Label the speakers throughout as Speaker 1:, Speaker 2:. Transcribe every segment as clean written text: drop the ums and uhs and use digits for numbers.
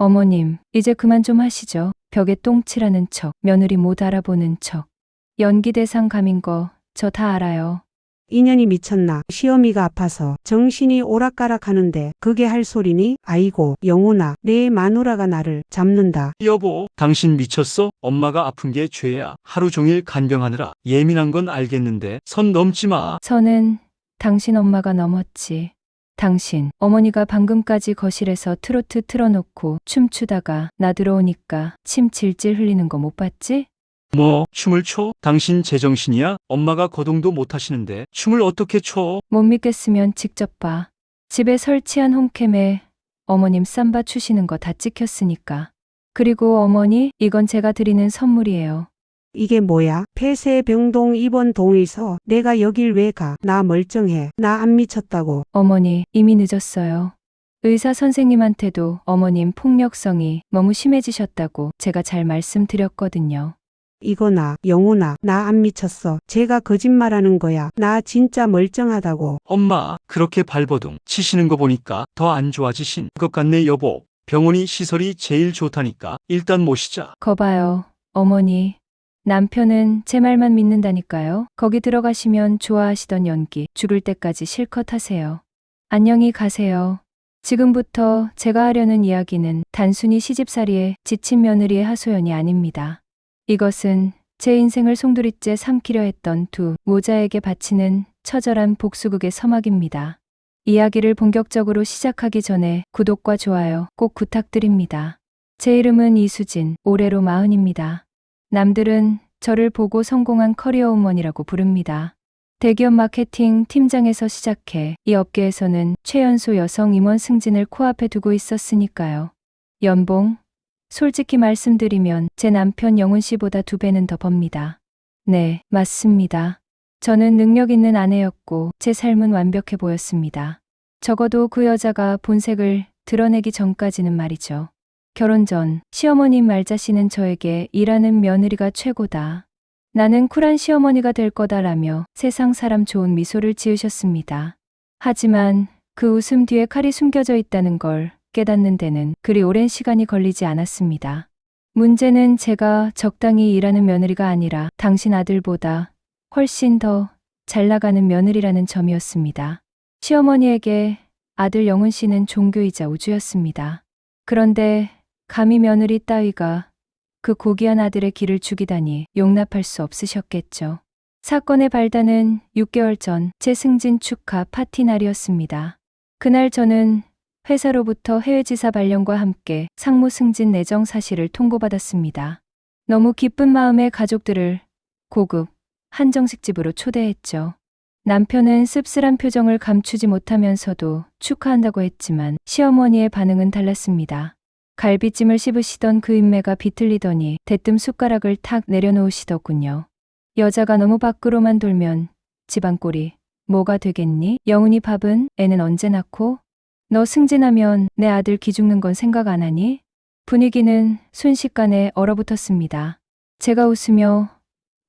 Speaker 1: 어머님, 이제 그만 좀 하시죠. 벽에 똥칠하는 척, 며느리 못 알아보는 척. 연기 대상 감인 거 저 다 알아요.
Speaker 2: 인연이 미쳤나? 시어미가 아파서 정신이 오락가락하는데 그게 할 소리니? 아이고 영훈아, 내 마누라가 나를 잡는다.
Speaker 3: 여보, 당신 미쳤어? 엄마가 아픈 게 죄야. 하루 종일 간병하느라 예민한 건 알겠는데 선 넘지 마.
Speaker 1: 선은 당신 엄마가 넘었지. 당신 어머니가 방금까지 거실에서 트로트 틀어놓고 춤추다가 나 들어오니까 침 질질 흘리는 거 못 봤지?
Speaker 3: 뭐, 춤을 춰? 당신 제정신이야? 엄마가 거동도 못 하시는데 춤을 어떻게 춰?
Speaker 1: 못 믿겠으면 직접 봐. 집에 설치한 홈캠에 어머님 삼바 추시는 거 다 찍혔으니까. 그리고 어머니, 이건 제가 드리는 선물이에요.
Speaker 2: 이게 뭐야? 폐쇄병동 입원 동의서. 내가 여길 왜 가? 나 멀쩡해. 나 안 미쳤다고.
Speaker 1: 어머니, 이미 늦었어요. 의사 선생님한테도 어머님 폭력성이 너무 심해지셨다고 제가 잘 말씀드렸거든요.
Speaker 2: 이거나 영훈아, 나 안 미쳤어. 제가 거짓말하는 거야. 나 진짜 멀쩡하다고.
Speaker 3: 엄마, 그렇게 발버둥 치시는 거 보니까 더 안 좋아지신 것 같네, 여보. 병원이 시설이 제일 좋다니까 일단 모시자.
Speaker 1: 거봐요, 어머니. 남편은 제 말만 믿는다니까요. 거기 들어가시면 좋아하시던 연기 죽을 때까지 실컷 하세요. 안녕히 가세요. 지금부터 제가 하려는 이야기는 단순히 시집살이에 지친 며느리의 하소연이 아닙니다. 이것은 제 인생을 송두리째 삼키려 했던 두 모자에게 바치는 처절한 복수극의 서막입니다. 이야기를 본격적으로 시작하기 전에 구독과 좋아요 꼭 부탁드립니다. 제 이름은 이수진, 올해로 40입니다. 남들은 저를 보고 성공한 커리어 우먼이라고 부릅니다. 대기업 마케팅 팀장에서 시작해 이 업계에서는 최연소 여성 임원 승진을 코앞에 두고 있었으니까요. 연봉? 솔직히 말씀드리면 제 남편 영훈 씨보다 2배는 더 법니다. 네, 맞습니다. 저는 능력 있는 아내였고 제 삶은 완벽해 보였습니다. 적어도 그 여자가 본색을 드러내기 전까지는 말이죠. 결혼 전 시어머님 말자씨는 저에게 일하는 며느리가 최고다. 나는 쿨한 시어머니가 될 거다라며 세상 사람 좋은 미소를 지으셨습니다. 하지만 그 웃음 뒤에 칼이 숨겨져 있다는 걸 깨닫는 데는 그리 오랜 시간이 걸리지 않았습니다. 문제는 제가 적당히 일하는 며느리가 아니라 당신 아들보다 훨씬 더 잘 나가는 며느리라는 점이었습니다. 시어머니에게 아들 영훈 씨는 종교이자 우주였습니다. 그런데 감히 며느리 따위가 그 고귀한 아들의 길을 죽이다니 용납할 수 없으셨겠죠. 사건의 발단은 6개월 전 제 승진 축하 파티 날이었습니다. 그날 저는 회사로부터 해외지사 발령과 함께 상무 승진 내정 사실을 통보받았습니다. 너무 기쁜 마음에 가족들을 고급 한정식 집으로 초대했죠. 남편은 씁쓸한 표정을 감추지 못하면서도 축하한다고 했지만 시어머니의 반응은 달랐습니다. 갈비찜을 씹으시던 그 인매가 비틀리더니 대뜸 숟가락을 탁 내려놓으시더군요. 여자가 너무 밖으로만 돌면 집안꼴이 뭐가 되겠니? 영훈이 밥은 애는 언제 낳고? 너 승진하면 내 아들 기죽는 건 생각 안 하니? 분위기는 순식간에 얼어붙었습니다. 제가 웃으며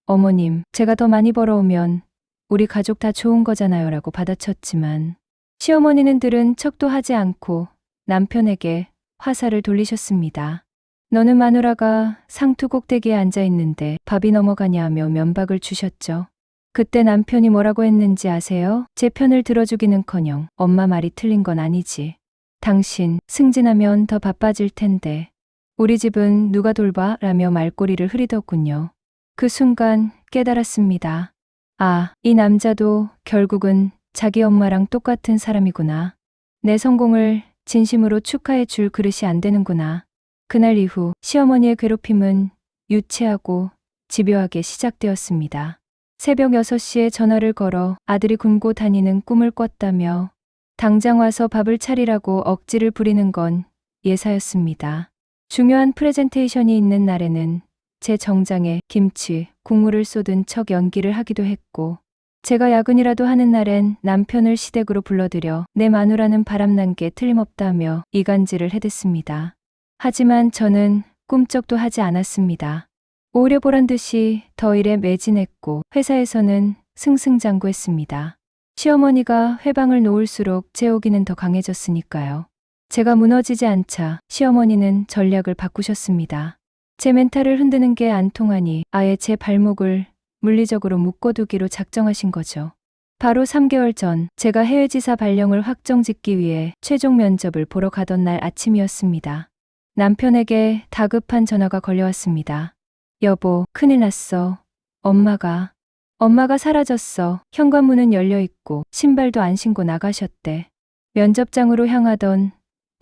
Speaker 1: 어머님, 제가 더 많이 벌어오면 우리 가족 다 좋은 거잖아요 라고 받아쳤지만 시어머니는 들은 척도 하지 않고 남편에게 화살을 돌리셨습니다. 너는 마누라가 상투 꼭대기에 앉아 있는데 밥이 넘어가냐며 면박을 주셨죠. 그때 남편이 뭐라고 했는지 아세요? 제 편을 들어주기는커녕 엄마 말이 틀린 건 아니지. 당신 승진하면 더 바빠질 텐데 우리 집은 누가 돌봐? 라며 말꼬리를 흐리더군요. 그 순간 깨달았습니다. 아, 이 남자도 결국은 자기 엄마랑 똑같은 사람이구나. 내 성공을 진심으로 축하해 줄 그릇이 안 되는구나. 그날 이후 시어머니의 괴롭힘은 유치하고 집요하게 시작되었습니다. 새벽 6시에 전화를 걸어 아들이 굶고 다니는 꿈을 꿨다며 당장 와서 밥을 차리라고 억지를 부리는 건 예사였습니다. 중요한 프레젠테이션이 있는 날에는 제 정장에 김치, 국물을 쏟은 척 연기를 하기도 했고 제가 야근이라도 하는 날엔 남편을 시댁으로 불러들여 내 마누라는 바람난 게 틀림없다며 이간질을 해댔습니다. 하지만 저는 꿈쩍도 하지 않았습니다. 오히려 보란 듯이 더 일에 매진했고 회사에서는 승승장구했습니다. 시어머니가 회방을 놓을수록 제 오기는 더 강해졌으니까요. 제가 무너지지 않자 시어머니는 전략을 바꾸셨습니다. 제 멘탈을 흔드는 게 안 통하니 아예 제 발목을 물리적으로 묶어두기로 작정하신 거죠. 바로 3개월 전 제가 해외지사 발령을 확정짓기 위해 최종 면접을 보러 가던 날 아침이었습니다. 남편에게 다급한 전화가 걸려왔습니다. 여보, 큰일 났어. 엄마가 사라졌어. 현관문은 열려있고 신발도 안 신고 나가셨대. 면접장으로 향하던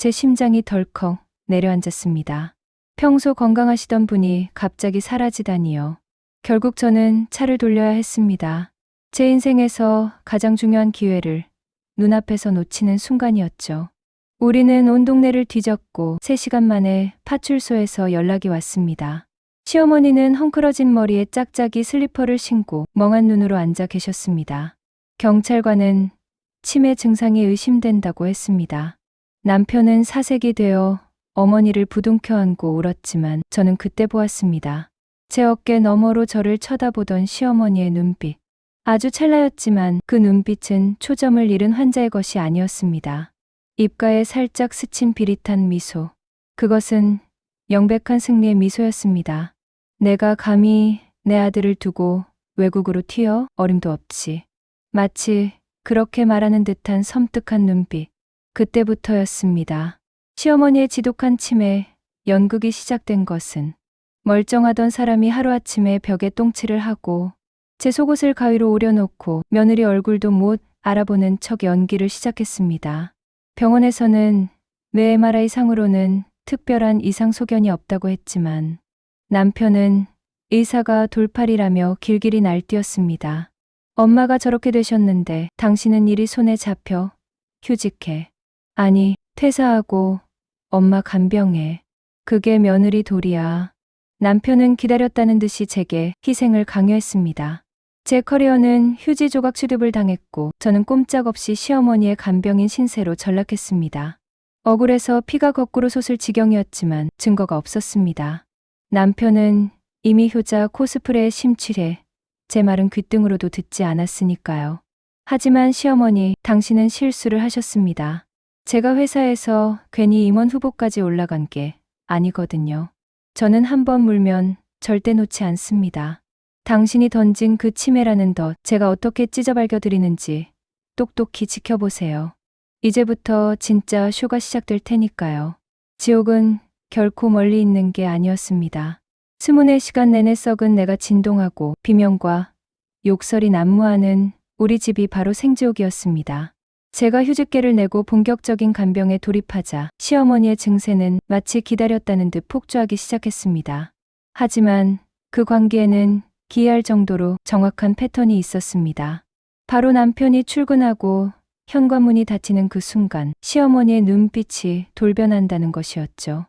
Speaker 1: 제 심장이 덜컥 내려앉았습니다. 평소 건강하시던 분이 갑자기 사라지다니요. 결국 저는 차를 돌려야 했습니다. 제 인생에서 가장 중요한 기회를 눈앞에서 놓치는 순간이었죠. 우리는 온 동네를 뒤졌고 3시간 만에 파출소에서 연락이 왔습니다. 시어머니는 헝클어진 머리에 짝짝이 슬리퍼를 신고 멍한 눈으로 앉아 계셨습니다. 경찰관은 치매 증상이 의심된다고 했습니다. 남편은 사색이 되어 어머니를 부둥켜 안고 울었지만 저는 그때 보았습니다. 제 어깨 너머로 저를 쳐다보던 시어머니의 눈빛. 아주 찰나였지만 그 눈빛은 초점을 잃은 환자의 것이 아니었습니다. 입가에 살짝 스친 비릿한 미소. 그것은 명백한 승리의 미소였습니다. 내가 감히 내 아들을 두고 외국으로 튀어? 어림도 없지. 마치 그렇게 말하는 듯한 섬뜩한 눈빛. 그때부터였습니다. 시어머니의 지독한 치매, 연극이 시작된 것은 멀쩡하던 사람이 하루아침에 벽에 똥칠을 하고 제 속옷을 가위로 오려놓고 며느리 얼굴도 못 알아보는 척 연기를 시작했습니다. 병원에서는 뇌 MRI상으로는 특별한 이상 소견이 없다고 했지만 남편은 의사가 돌팔이라며 길길이 날뛰었습니다. 엄마가 저렇게 되셨는데 당신은 일이 손에 잡혀 휴직해. 아니, 퇴사하고 엄마 간병해. 그게 며느리 도리야. 남편은 기다렸다는 듯이 제게 희생을 강요했습니다. 제 커리어는 휴지 조각 취급을 당했고 저는 꼼짝없이 시어머니의 간병인 신세로 전락했습니다. 억울해서 피가 거꾸로 솟을 지경이었지만 증거가 없었습니다. 남편은 이미 효자 코스프레에 심취해 제 말은 귓등으로도 듣지 않았으니까요. 하지만 시어머니, 당신은 실수를 하셨습니다. 제가 회사에서 괜히 임원 후보까지 올라간 게 아니거든요. 저는 한번 물면 절대 놓지 않습니다. 당신이 던진 그 치매라는 덫 제가 어떻게 찢어발겨드리는지 똑똑히 지켜보세요. 이제부터 진짜 쇼가 시작될 테니까요. 지옥은 결코 멀리 있는 게 아니었습니다. 24시간 내내 썩은 내가 진동하고 비명과 욕설이 난무하는 우리 집이 바로 생지옥이었습니다. 제가 휴직계를 내고 본격적인 간병에 돌입하자 시어머니의 증세는 마치 기다렸다는 듯 폭주하기 시작했습니다. 하지만 그 관계에는 기이할 정도로 정확한 패턴이 있었습니다. 바로 남편이 출근하고 현관문이 닫히는 그 순간 시어머니의 눈빛이 돌변한다는 것이었죠.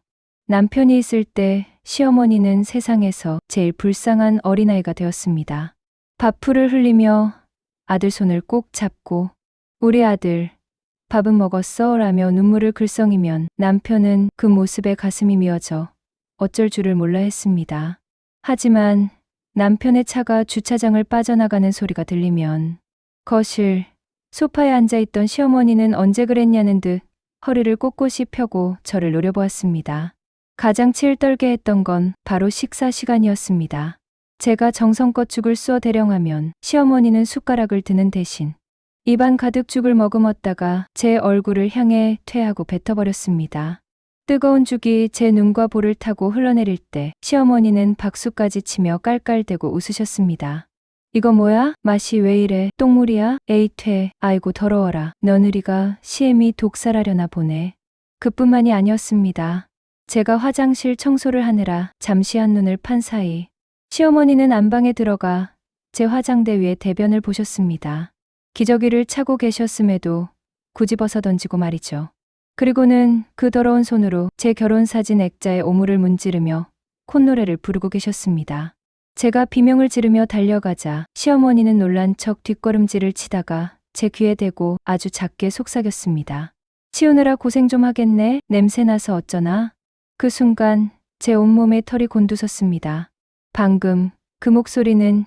Speaker 1: 남편이 있을 때 시어머니는 세상에서 제일 불쌍한 어린아이가 되었습니다. 밥풀을 흘리며 아들 손을 꼭 잡고 우리 아들, 밥은 먹었어? 라며 눈물을 글썽이면 남편은 그 모습에 가슴이 미어져 어쩔 줄을 몰라 했습니다. 하지만 남편의 차가 주차장을 빠져나가는 소리가 들리면 거실, 소파에 앉아있던 시어머니는 언제 그랬냐는 듯 허리를 꼿꼿이 펴고 저를 노려보았습니다. 가장 치을 떨게 했던 건 바로 식사 시간이었습니다. 제가 정성껏 죽을 쏘아 대령하면 시어머니는 숟가락을 드는 대신 입안 가득 죽을 머금었다가 제 얼굴을 향해 퇴하고 뱉어버렸습니다. 뜨거운 죽이 제 눈과 볼을 타고 흘러내릴 때 시어머니는 박수까지 치며 깔깔대고 웃으셨습니다. 이거 뭐야? 맛이 왜 이래? 똥물이야? 에이 퇴. 아이고 더러워라. 며느리가 시애미 독살하려나 보네. 그뿐만이 아니었습니다. 제가 화장실 청소를 하느라 잠시 한눈을 판 사이 시어머니는 안방에 들어가 제 화장대 위에 대변을 보셨습니다. 기저귀를 차고 계셨음에도 굳이 벗어 던지고 말이죠. 그리고는 그 더러운 손으로 제 결혼사진 액자에 오물을 문지르며 콧노래를 부르고 계셨습니다. 제가 비명을 지르며 달려가자 시어머니는 놀란 척 뒷걸음질을 치다가 제 귀에 대고 아주 작게 속삭였습니다. 치우느라 고생 좀 하겠네. 냄새나서 어쩌나. 그 순간 제 온몸에 털이 곤두섰습니다. 방금 그 목소리는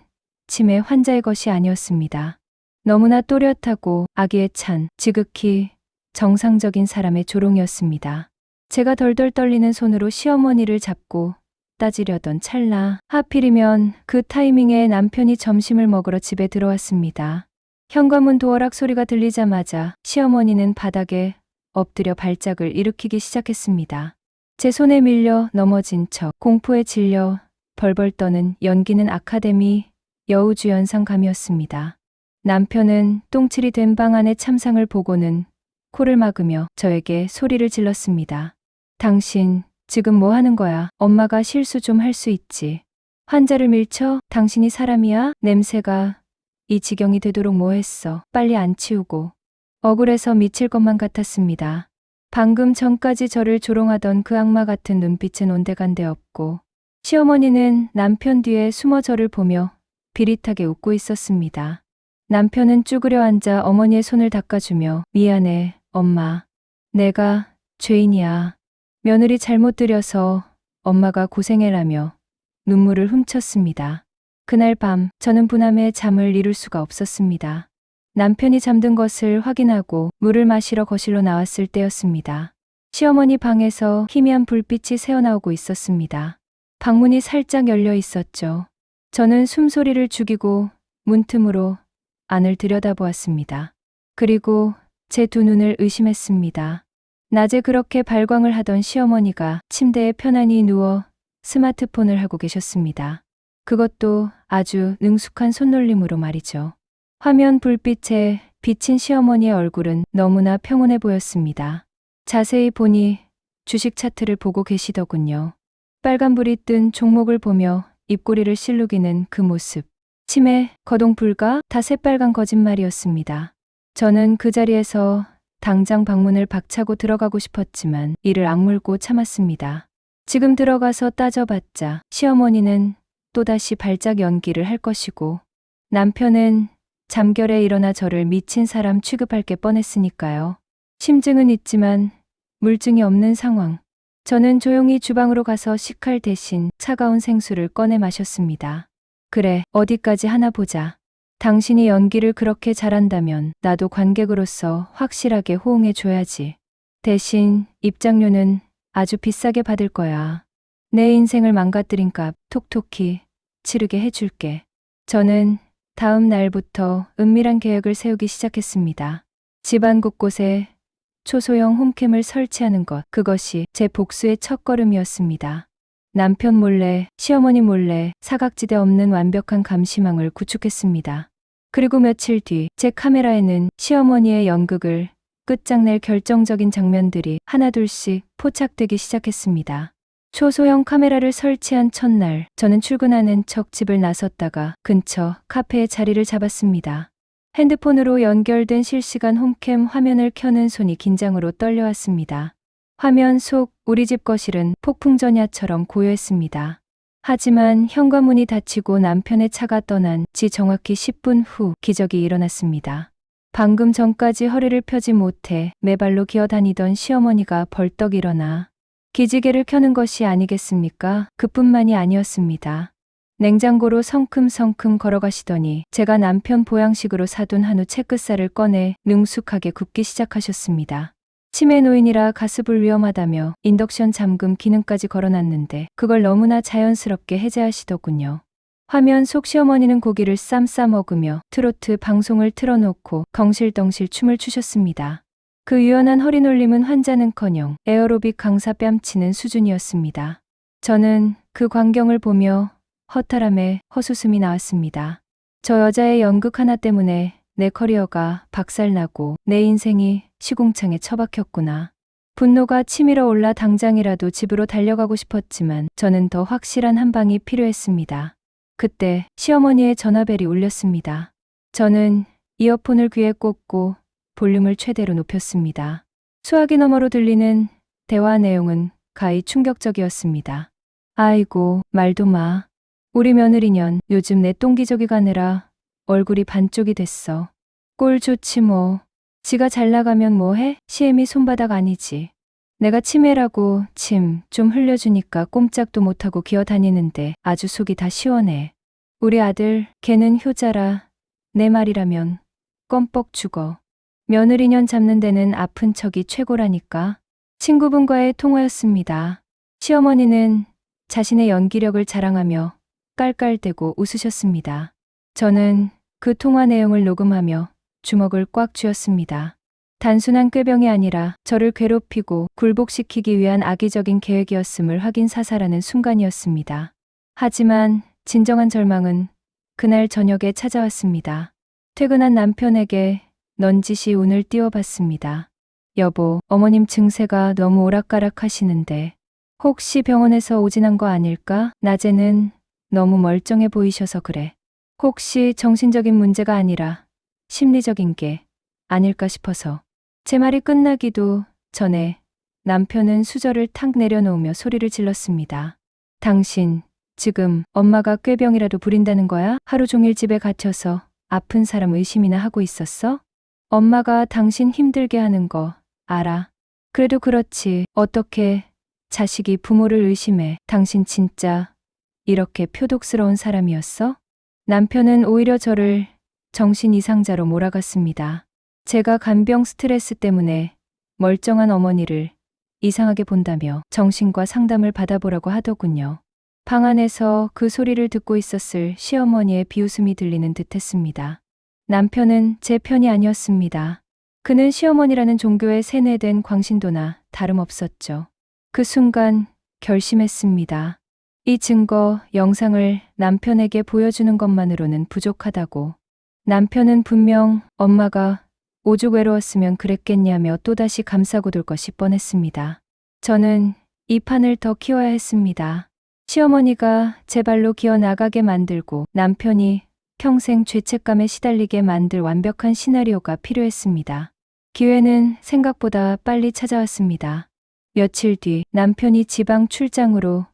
Speaker 1: 치매 환자의 것이 아니었습니다. 너무나 또렷하고 악의에 찬 지극히 정상적인 사람의 조롱이었습니다. 제가 덜덜 떨리는 손으로 시어머니를 잡고 따지려던 찰나, 하필이면 그 타이밍에 남편이 점심을 먹으러 집에 들어왔습니다. 현관문 도어락 소리가 들리자마자 시어머니는 바닥에 엎드려 발작을 일으키기 시작했습니다. 제 손에 밀려 넘어진 척 공포에 질려 벌벌 떠는 연기는 아카데미 여우주연상감이었습니다. 남편은 똥칠이 된 방 안의 참상을 보고는 코를 막으며 저에게 소리를 질렀습니다. 당신 지금 뭐 하는 거야? 엄마가 실수 좀 할 수 있지. 환자를 밀쳐? 당신이 사람이야? 냄새가 이 지경이 되도록 뭐 했어? 빨리 안 치우고. 억울해서 미칠 것만 같았습니다. 방금 전까지 저를 조롱하던 그 악마 같은 눈빛은 온데간데 없고 시어머니는 남편 뒤에 숨어 저를 보며 비릿하게 웃고 있었습니다. 남편은 쭈그려 앉아 어머니의 손을 닦아주며 미안해, 엄마. 내가 죄인이야. 며느리 잘못 들여서 엄마가 고생해라며 눈물을 훔쳤습니다. 그날 밤 저는 분함에 잠을 이룰 수가 없었습니다. 남편이 잠든 것을 확인하고 물을 마시러 거실로 나왔을 때였습니다. 시어머니 방에서 희미한 불빛이 새어나오고 있었습니다. 방문이 살짝 열려 있었죠. 저는 숨소리를 죽이고 문틈으로 안을 들여다보았습니다. 그리고 제 두 눈을 의심했습니다. 낮에 그렇게 발광을 하던 시어머니가 침대에 편안히 누워 스마트폰을 하고 계셨습니다. 그것도 아주 능숙한 손놀림으로 말이죠. 화면 불빛에 비친 시어머니의 얼굴은 너무나 평온해 보였습니다. 자세히 보니 주식 차트를 보고 계시더군요. 빨간불이 뜬 종목을 보며 입꼬리를 실룩이는 그 모습. 치매, 거동 불가, 다 새빨간 거짓말이었습니다. 저는 그 자리에서 당장 방문을 박차고 들어가고 싶었지만 이를 악물고 참았습니다. 지금 들어가서 따져봤자 시어머니는 또다시 발작 연기를 할 것이고 남편은 잠결에 일어나 저를 미친 사람 취급할 게 뻔했으니까요. 심증은 있지만 물증이 없는 상황. 저는 조용히 주방으로 가서 식칼 대신 차가운 생수를 꺼내 마셨습니다. 그래, 어디까지 하나 보자. 당신이 연기를 그렇게 잘한다면 나도 관객으로서 확실하게 호응해줘야지. 대신 입장료는 아주 비싸게 받을 거야. 내 인생을 망가뜨린 값 톡톡히 치르게 해줄게. 저는 다음 날부터 은밀한 계획을 세우기 시작했습니다. 집안 곳곳에 초소형 홈캠을 설치하는 것, 그것이 제 복수의 첫걸음이었습니다. 남편 몰래, 시어머니 몰래 사각지대 없는 완벽한 감시망을 구축했습니다. 그리고 며칠 뒤 제 카메라에는 시어머니의 연극을 끝장낼 결정적인 장면들이 하나둘씩 포착되기 시작했습니다. 초소형 카메라를 설치한 첫날, 저는 출근하는 척 집을 나섰다가 근처 카페에 자리를 잡았습니다. 핸드폰으로 연결된 실시간 홈캠 화면을 켜는 손이 긴장으로 떨려왔습니다. 화면 속 우리 집 거실은 폭풍전야처럼 고요했습니다. 하지만 현관문이 닫히고 남편의 차가 떠난 지 정확히 10분 후 기적이 일어났습니다. 방금 전까지 허리를 펴지 못해 매발로 기어다니던 시어머니가 벌떡 일어나 기지개를 켜는 것이 아니겠습니까? 그뿐만이 아니었습니다. 냉장고로 성큼성큼 걸어가시더니 제가 남편 보양식으로 사둔 한우 채끝살을 꺼내 능숙하게 굽기 시작하셨습니다. 치매 노인이라 가스불 위험하다며 인덕션 잠금 기능까지 걸어놨는데 그걸 너무나 자연스럽게 해제하시더군요. 화면 속 시어머니는 고기를 쌈 싸 먹으며 트로트 방송을 틀어놓고 덩실덩실 춤을 추셨습니다. 그 유연한 허리놀림은 환자는커녕 에어로빅 강사 뺨치는 수준이었습니다. 저는 그 광경을 보며 허탈함에 헛웃음이 나왔습니다. 저 여자의 연극 하나 때문에 내 커리어가 박살나고 내 인생이 시궁창에 처박혔구나. 분노가 치밀어 올라 당장이라도 집으로 달려가고 싶었지만 저는 더 확실한 한 방이 필요했습니다. 그때 시어머니의 전화벨이 울렸습니다. 저는 이어폰을 귀에 꽂고 볼륨을 최대로 높였습니다. 수화기 너머로 들리는 대화 내용은 가히 충격적이었습니다. 아이고, 말도 마. 우리 며느리년 요즘 내 똥기저귀 가느라 얼굴이 반쪽이 됐어. 꼴 좋지 뭐. 지가 잘 나가면 뭐해? 시애미 손바닥 아니지. 내가 치매라고 침 좀 흘려주니까 꼼짝도 못하고 기어다니는데 아주 속이 다 시원해. 우리 아들 걔는 효자라 내 말이라면 껌뻑 죽어. 며느리년 잡는 데는 아픈 척이 최고라니까. 친구분과의 통화였습니다. 시어머니는 자신의 연기력을 자랑하며 깔깔대고 웃으셨습니다. 저는 그 통화 내용을 녹음하며 주먹을 꽉 쥐었습니다. 단순한 꾀병이 아니라 저를 괴롭히고 굴복시키기 위한 악의적인 계획이었음을 확인사살하는 순간이었습니다. 하지만 진정한 절망은 그날 저녁에 찾아왔습니다. 퇴근한 남편에게 넌지시 운을 띄워봤습니다. 여보, 어머님 증세가 너무 오락가락 하시는데 혹시 병원에서 오진한 거 아닐까? 낮에는 너무 멀쩡해 보이셔서 그래. 혹시 정신적인 문제가 아니라 심리적인 게 아닐까 싶어서. 제 말이 끝나기도 전에 남편은 수저를 탁 내려놓으며 소리를 질렀습니다. 당신, 지금 엄마가 꾀병이라도 부린다는 거야? 하루 종일 집에 갇혀서 아픈 사람 의심이나 하고 있었어? 엄마가 당신 힘들게 하는 거 알아. 그래도 그렇지. 어떻게 자식이 부모를 의심해. 당신 진짜 이렇게 표독스러운 사람이었어? 남편은 오히려 저를 정신 이상자로 몰아갔습니다. 제가 간병 스트레스 때문에 멀쩡한 어머니를 이상하게 본다며 정신과 상담을 받아보라고 하더군요. 방 안에서 그 소리를 듣고 있었을 시어머니의 비웃음이 들리는 듯했습니다. 남편은 제 편이 아니었습니다. 그는 시어머니라는 종교에 세뇌된 광신도나 다름없었죠. 그 순간 결심했습니다. 이 증거, 영상을 남편에게 보여주는 것만으로는 부족하다고. 남편은 분명 엄마가 오죽 외로웠으면 그랬겠냐며 또다시 감싸고 돌 것이 뻔했습니다. 저는 이 판을 더 키워야 했습니다. 시어머니가 제 발로 기어 나가게 만들고 남편이 평생 죄책감에 시달리게 만들 완벽한 시나리오가 필요했습니다. 기회는 생각보다 빨리 찾아왔습니다. 며칠 뒤 남편이 지방 출장으로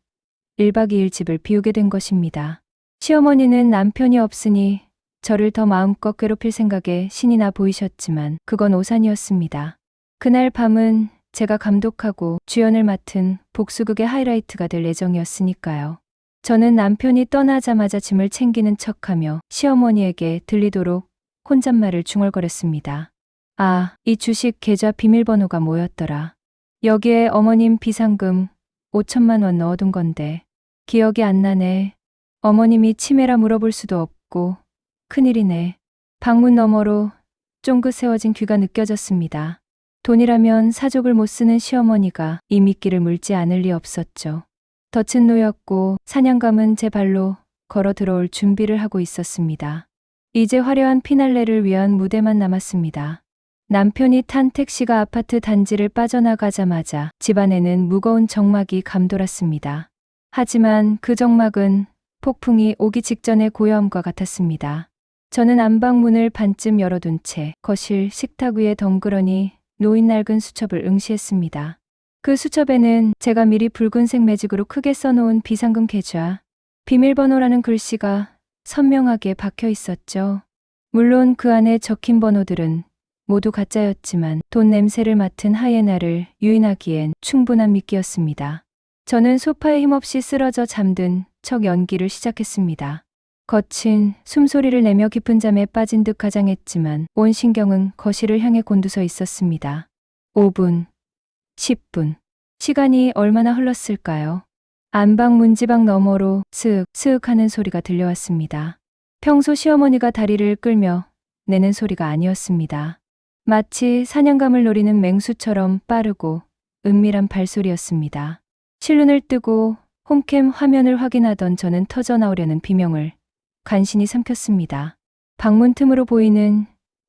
Speaker 1: 1박 2일 집을 비우게 된 것입니다. 시어머니는 남편이 없으니 저를 더 마음껏 괴롭힐 생각에 신이 나 보이셨지만 그건 오산이었습니다. 그날 밤은 제가 감독하고 주연을 맡은 복수극의 하이라이트가 될 예정이었으니까요. 저는 남편이 떠나자마자 짐을 챙기는 척하며 시어머니에게 들리도록 혼잣말을 중얼거렸습니다. 아, 이 주식 계좌 비밀번호가 뭐였더라. 여기에 어머님 비상금 5천만 원 넣어둔 건데 기억이 안 나네. 어머님이 치매라 물어볼 수도 없고 큰일이네. 방문 너머로 쫑긋 세워진 귀가 느껴졌습니다. 돈이라면 사족을 못 쓰는 시어머니가 이 미끼를 물지 않을 리 없었죠. 덫은 놓였고 사냥감은 제 발로 걸어 들어올 준비를 하고 있었습니다. 이제 화려한 피날레를 위한 무대만 남았습니다. 남편이 탄 택시가 아파트 단지를 빠져나가자마자 집안에는 무거운 정막이 감돌았습니다. 하지만 그 정막은 폭풍이 오기 직전의 고요함과 같았습니다. 저는 안방문을 반쯤 열어둔 채 거실 식탁 위에 덩그러니 놓인 낡은 수첩을 응시했습니다. 그 수첩에는 제가 미리 붉은색 매직으로 크게 써놓은 비상금 계좌, 비밀번호라는 글씨가 선명하게 박혀 있었죠. 물론 그 안에 적힌 번호들은 모두 가짜였지만 돈 냄새를 맡은 하이에나를 유인하기엔 충분한 미끼였습니다. 저는 소파에 힘없이 쓰러져 잠든 척 연기를 시작했습니다. 거친 숨소리를 내며 깊은 잠에 빠진 듯 가장했지만 온 신경은 거실을 향해 곤두서 있었습니다. 5분, 10분. 시간이 얼마나 흘렀을까요? 안방 문지방 너머로 스윽 스윽 하는 소리가 들려왔습니다. 평소 시어머니가 다리를 끌며 내는 소리가 아니었습니다. 마치 사냥감을 노리는 맹수처럼 빠르고 은밀한 발소리였습니다. 실눈을 뜨고 홈캠 화면을 확인하던 저는 터져나오려는 비명을 간신히 삼켰습니다. 방문 틈으로 보이는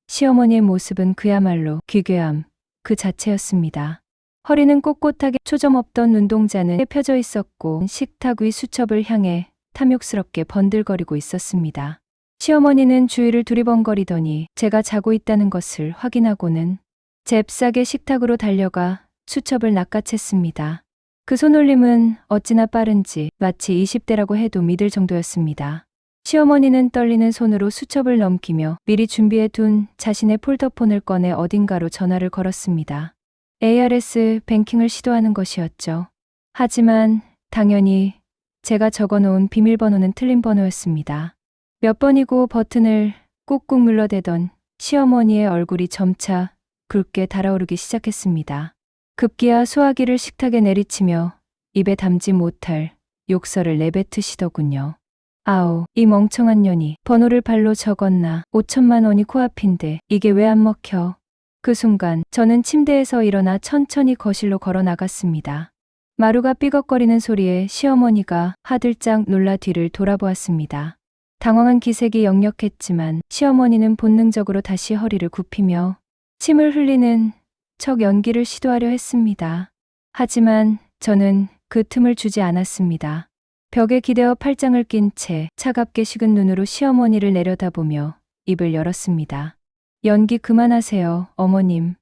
Speaker 1: 시어머니의 모습은 그야말로 기괴함 그 자체였습니다. 허리는 꼿꼿하게 초점 없던 눈동자는 펴져 있었고 식탁 위 수첩을 향해 탐욕스럽게 번들거리고 있었습니다. 시어머니는 주위를 두리번거리더니 제가 자고 있다는 것을 확인하고는 잽싸게 식탁으로 달려가 수첩을 낚아챘습니다. 그 손놀림은 어찌나 빠른지 마치 20대라고 해도 믿을 정도였습니다. 시어머니는 떨리는 손으로 수첩을 넘기며 미리 준비해둔 자신의 폴더폰을 꺼내 어딘가로 전화를 걸었습니다. ARS 뱅킹을 시도하는 것이었죠. 하지만 당연히 제가 적어놓은 비밀번호는 틀린 번호였습니다. 몇 번이고 버튼을 꾹꾹 눌러대던 시어머니의 얼굴이 점차 붉게 달아오르기 시작했습니다. 급기야 소화기를 식탁에 내리치며 입에 담지 못할 욕설을 내뱉으시더군요. 아우, 이 멍청한 년이 번호를 발로 적었나. 5천만 원이 코앞인데 이게 왜 안 먹혀. 그 순간 저는 침대에서 일어나 천천히 거실로 걸어 나갔습니다. 마루가 삐걱거리는 소리에 시어머니가 화들짝 놀라 뒤를 돌아보았습니다. 당황한 기색이 역력했지만 시어머니는 본능적으로 다시 허리를 굽히며 침을 흘리는 척 연기를 시도하려 했습니다. 하지만 저는 그 틈을 주지 않았습니다. 벽에 기대어 팔짱을 낀 채 차갑게 식은 눈으로 시어머니를 내려다보며 입을 열었습니다. 연기 그만하세요, 어머님.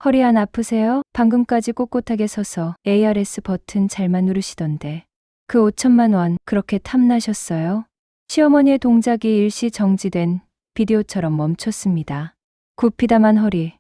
Speaker 1: 허리 안 아프세요? 방금까지 꼿꼿하게 서서 ARS 버튼 잘만 누르시던데. 그 5천만 원 그렇게 탐나셨어요? 시어머니의 동작이 일시 정지된 비디오처럼 멈췄습니다. 굽히다만 허리,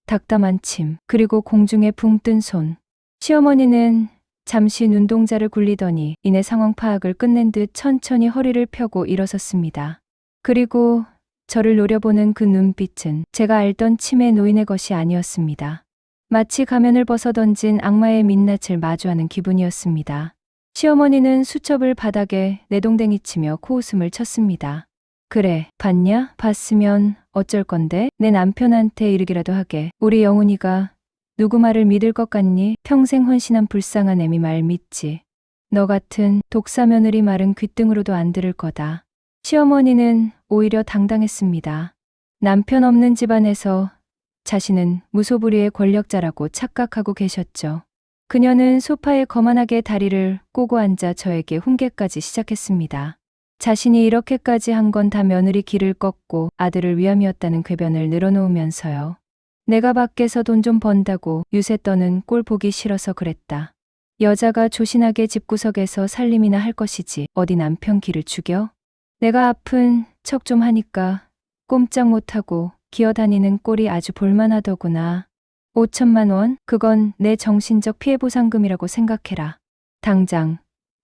Speaker 1: 닥담한 침, 그리고 공중에 붕 뜬 손. 시어머니는 잠시 눈동자를 굴리더니 이내 상황 파악을 끝낸 듯 천천히 허리를 펴고 일어섰습니다. 그리고 저를 노려보는 그 눈빛은 제가 알던 치매 노인의 것이 아니었습니다. 마치 가면을 벗어던진 악마의 민낯을 마주하는 기분이었습니다. 시어머니는 수첩을 바닥에 내동댕이 치며 코웃음을 쳤습니다. 그래, 봤냐? 봤으면 어쩔 건데? 내 남편한테 이르기라도 하게. 우리 영훈이가 누구 말을 믿을 것 같니? 평생 헌신한 불쌍한 애미 말 믿지. 너 같은 독사 며느리 말은 귓등으로도 안 들을 거다. 시어머니는 오히려 당당했습니다. 남편 없는 집안에서 자신은 무소불위의 권력자라고 착각하고 계셨죠. 그녀는 소파에 거만하게 다리를 꼬고 앉아 저에게 훈계까지 시작했습니다. 자신이 이렇게까지 한 건 다 며느리 길을 꺾고 아들을 위함이었다는 궤변을 늘어놓으면서요. 내가 밖에서 돈 좀 번다고 유세 떠는 꼴 보기 싫어서 그랬다. 여자가 조신하게 집구석에서 살림이나 할 것이지 어디 남편 길을 죽여? 내가 아픈 척 좀 하니까 꼼짝 못하고 기어다니는 꼴이 아주 볼만하더구나. 5천만 원? 그건 내 정신적 피해보상금이라고 생각해라. 당장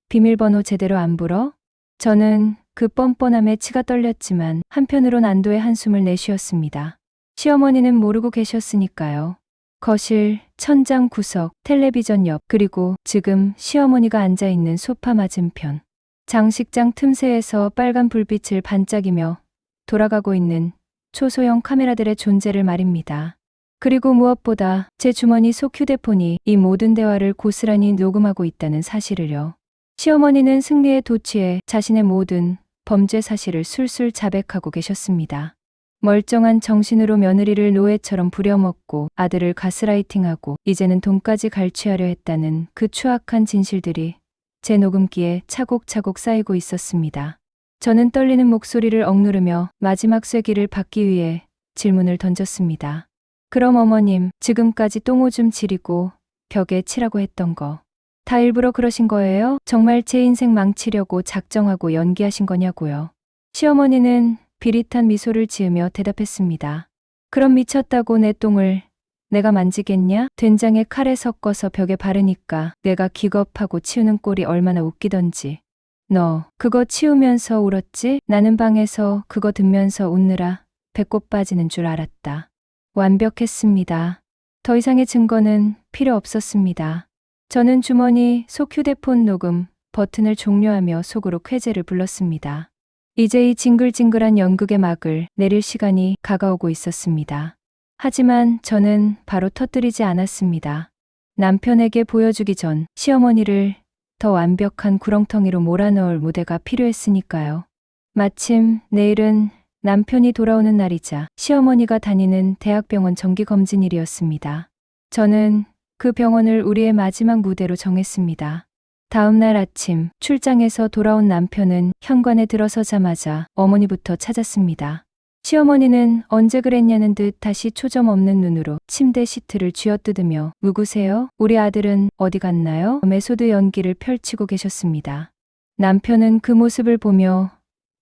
Speaker 1: 비밀번호 제대로 안 불어? 저는 그 뻔뻔함에 치가 떨렸지만 한편으론 안도의 한숨을 내쉬었습니다. 시어머니는 모르고 계셨으니까요. 거실, 천장 구석, 텔레비전 옆, 그리고 지금 시어머니가 앉아있는 소파 맞은편. 장식장 틈새에서 빨간 불빛을 반짝이며 돌아가고 있는 초소형 카메라들의 존재를 말입니다. 그리고 무엇보다 제 주머니 속 휴대폰이 이 모든 대화를 고스란히 녹음하고 있다는 사실을요. 시어머니는 승리에 도취해 자신의 모든 범죄 사실을 술술 자백하고 계셨습니다. 멀쩡한 정신으로 며느리를 노예처럼 부려먹고 아들을 가스라이팅하고 이제는 돈까지 갈취하려 했다는 그 추악한 진실들이 제 녹음기에 차곡차곡 쌓이고 있었습니다. 저는 떨리는 목소리를 억누르며 마지막 쐐기를 받기 위해 질문을 던졌습니다. 그럼 어머님, 지금까지 똥오줌 지리고 벽에 칠하고 했던 거 다 일부러 그러신 거예요? 정말 제 인생 망치려고 작정하고 연기하신 거냐고요. 시어머니는 비릿한 미소를 지으며 대답했습니다. 그럼 미쳤다고 내 똥을 내가 만지겠냐? 된장에 칼에 섞어서 벽에 바르니까 내가 기겁하고 치우는 꼴이 얼마나 웃기던지. 너 그거 치우면서 울었지? 나는 방에서 그거 듣면서 웃느라 배꼽 빠지는 줄 알았다. 완벽했습니다. 더 이상의 증거는 필요 없었습니다. 저는 주머니 속 휴대폰 녹음 버튼을 종료하며 속으로 쾌재를 불렀습니다. 이제 이 징글징글한 연극의 막을 내릴 시간이 가까우고 있었습니다. 하지만 저는 바로 터뜨리지 않았습니다. 남편에게 보여주기 전 시어머니를 더 완벽한 구렁텅이로 몰아넣을 무대가 필요했으니까요. 마침 내일은 남편이 돌아오는 날이자 시어머니가 다니는 대학병원 정기검진일이었습니다. 저는 그 병원을 우리의 마지막 무대로 정했습니다. 다음 날 아침 출장에서 돌아온 남편은 현관에 들어서자마자 어머니부터 찾았습니다. 시어머니는 언제 그랬냐는 듯 다시 초점 없는 눈으로 침대 시트를 쥐어뜯으며 누구세요? 우리 아들은 어디 갔나요? 메소드 연기를 펼치고 계셨습니다. 남편은 그 모습을 보며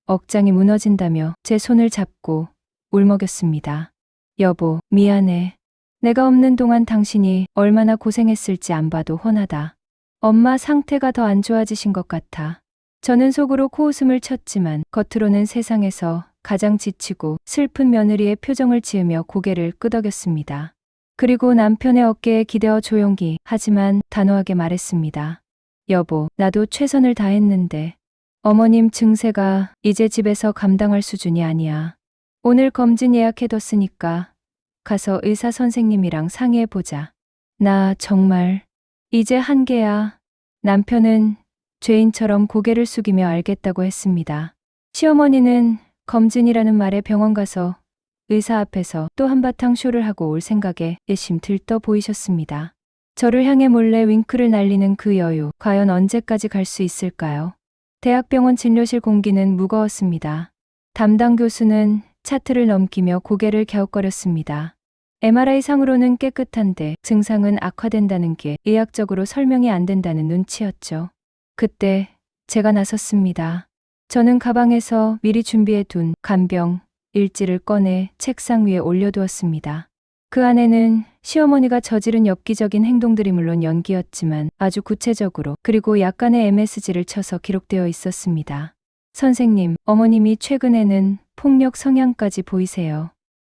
Speaker 1: 억장이 무너진다며 제 손을 잡고 울먹였습니다. 여보, 미안해. 내가 없는 동안 당신이 얼마나 고생했을지 안 봐도 훤하다. 엄마 상태가 더 안 좋아지신 것 같아. 저는 속으로 코웃음을 쳤지만 겉으로는 세상에서 가장 지치고 슬픈 며느리의 표정을 지으며 고개를 끄덕였습니다. 그리고 남편의 어깨에 기대어 조용히 하지만 단호하게 말했습니다. 여보, 나도 최선을 다했는데 어머님 증세가 이제 집에서 감당할 수준이 아니야. 오늘 검진 예약해뒀으니까 가서 의사 선생님이랑 상의해보자. 나 정말 이제 한계야. 남편은 죄인처럼 고개를 숙이며 알겠다고 했습니다. 시어머니는 검진이라는 말에 병원 가서 의사 앞에서 또 한바탕 쇼를 하고 올 생각에 예심 들떠 보이셨습니다. 저를 향해 몰래 윙크를 날리는 그 여유, 과연 언제까지 갈 수 있을까요? 대학병원 진료실 공기는 무거웠습니다. 담당 교수는 차트를 넘기며 고개를 갸웃거렸습니다. MRI상으로는 깨끗한데 증상은 악화된다는 게 의학적으로 설명이 안 된다는 눈치였죠. 그때 제가 나섰습니다. 저는 가방에서 미리 준비해둔 간병 일지를 꺼내 책상 위에 올려두었습니다. 그 안에는 시어머니가 저지른 엽기적인 행동들이 물론 연기였지만 아주 구체적으로 그리고 약간의 MSG를 쳐서 기록되어 있었습니다. 선생님, 어머님이 최근에는 폭력 성향까지 보이세요.